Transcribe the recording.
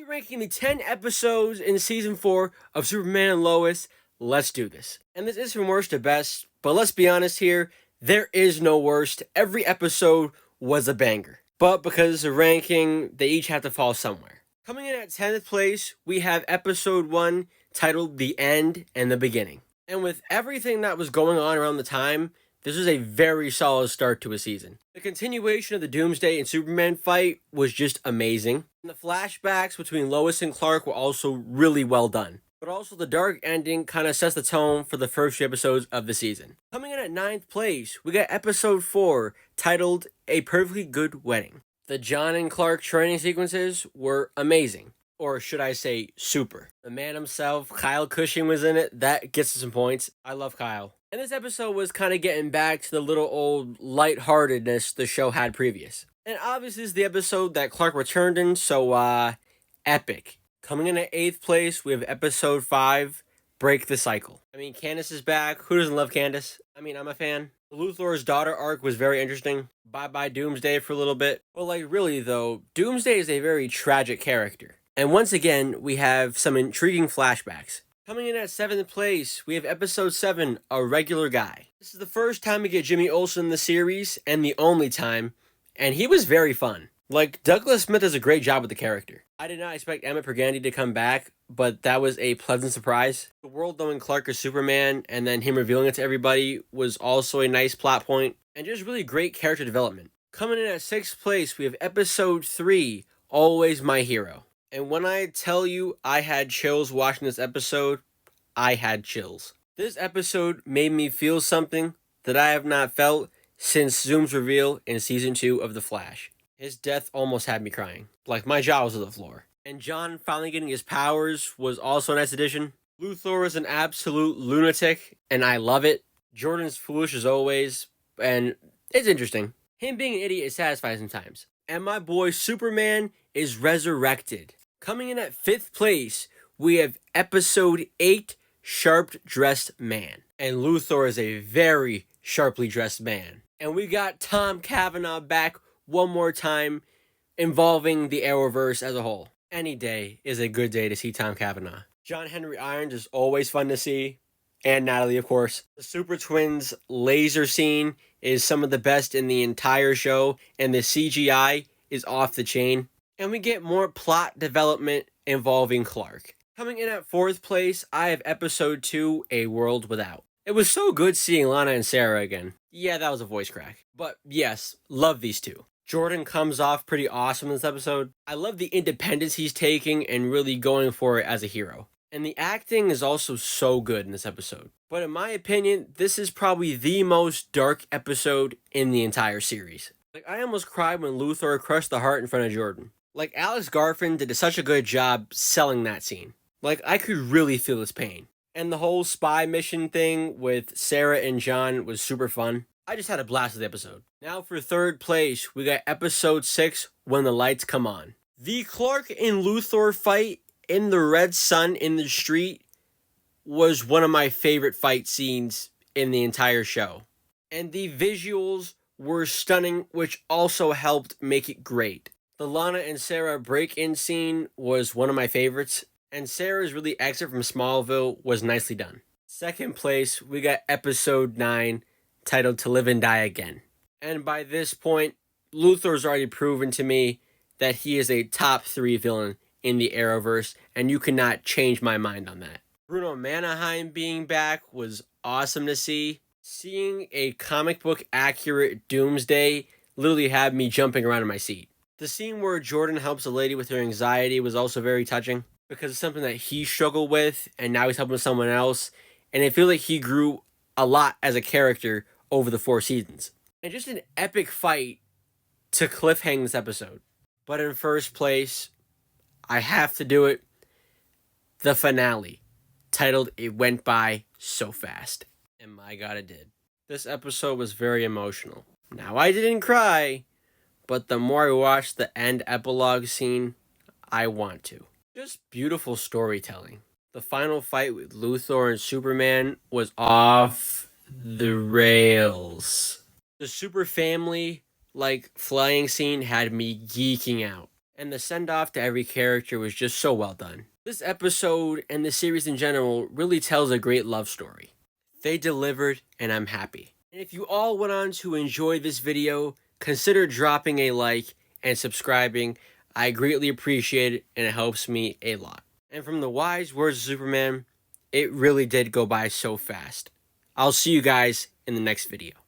be ranking the 10 episodes in season 4 of Superman and Lois. Let's do this. And this is from worst to best, but let's be honest here, there is no worst. Every episode was a banger. But because of ranking, they each have to fall somewhere. Coming in at 10th place, we have episode 1 titled The End and the Beginning. And with everything that was going on around the time, this was a very solid start to a season. The continuation of the Doomsday and Superman fight was just amazing. And the flashbacks between Lois and Clark were also really well done. But also the dark ending kind of sets the tone for the first few episodes of the season. Coming in at 9th place, we got episode 4 titled A Perfectly Good Wedding. The John and Clark training sequences were amazing. Or should I say, super. The man himself, Kyle Cushing, was in it. That gets us some points. I love Kyle. And this episode was kind of getting back to the little old lightheartedness the show had previous. And obviously this is the episode that Clark returned in, so epic. Coming in at 8th place, we have episode 5, Break the Cycle. I mean, Candace is back. Who doesn't love Candace? I mean, I'm a fan. The Luthor's daughter arc was very interesting. Bye-bye Doomsday for a little bit. Well, really though, Doomsday is a very tragic character. And once again, we have some intriguing flashbacks. Coming in at 7th place, we have episode 7, A Regular Guy. This is the first time we get Jimmy Olsen in the series, and the only time, and he was very fun. Douglas Smith does a great job with the character. I did not expect Emmett Burgandy to come back, but that was a pleasant surprise. The world knowing Clark is Superman, and then him revealing it to everybody was also a nice plot point, and just really great character development. Coming in at 6th place, we have episode 3, Always My Hero. And when I tell you I had chills watching this episode, I had chills. This episode made me feel something that I have not felt since Zoom's reveal in season 2 of The Flash. His death almost had me crying. My jaw was on the floor. And John finally getting his powers was also a nice addition. Luthor is an absolute lunatic, and I love it. Jordan's foolish as always, and it's interesting. Him being an idiot is satisfying sometimes. And my boy Superman is resurrected. Coming in at 5th place, we have episode 8, Sharp Dressed Man. And Luthor is a very sharply dressed man. And we got Tom Cavanaugh back one more time, involving the Arrowverse as a whole. Any day is a good day to see Tom Cavanaugh. John Henry Irons is always fun to see. And Natalie, of course. The Super Twins laser scene is some of the best in the entire show. And the CGI is off the chain. And we get more plot development involving Clark. Coming in at 4th place, I have episode 2, A World Without. It was so good seeing Lana and Sarah again. Yeah, that was a voice crack. But yes, love these two. Jordan comes off pretty awesome in this episode. I love the independence he's taking and really going for it as a hero. And the acting is also so good in this episode. But in my opinion, this is probably the most dark episode in the entire series. I almost cried when Luthor crushed the heart in front of Jordan. Alex Garfin did such a good job selling that scene. I could really feel his pain. And the whole spy mission thing with Sarah and John was super fun. I just had a blast with the episode. Now for 3rd place, we got episode 6, When the Lights Come On. The Clark and Luthor fight in the red sun in the street was one of my favorite fight scenes in the entire show. And the visuals were stunning, which also helped make it great. The Lana and Sarah break-in scene was one of my favorites, and Sarah's really exit from Smallville was nicely done. 2nd place, we got episode 9, titled To Live and Die Again. And by this point, Luthor's already proven to me that he is a top 3 villain in the Arrowverse, and you cannot change my mind on that. Bruno Mannheim being back was awesome to see. Seeing a comic book accurate Doomsday literally had me jumping around in my seat. The scene where Jordan helps a lady with her anxiety was also very touching because it's something that he struggled with and now he's helping someone else. And I feel like he grew a lot as a character over the 4 seasons. And just an epic fight to cliffhang this episode. But in 1st place, I have to do it, the finale, titled It Went By So Fast. And my God, it did. This episode was very emotional. Now, I didn't cry, but the more I watch the end epilogue scene, I want to. Just beautiful storytelling. The final fight with Luthor and Superman was off the rails. The super family, flying scene had me geeking out. And the send-off to every character was just so well done. This episode and the series in general really tells a great love story. They delivered, and I'm happy. And if you all went on to enjoy this video, consider dropping a like and subscribing. I greatly appreciate it, and it helps me a lot. And from the wise words of Superman, it really did go by so fast. I'll see you guys in the next video.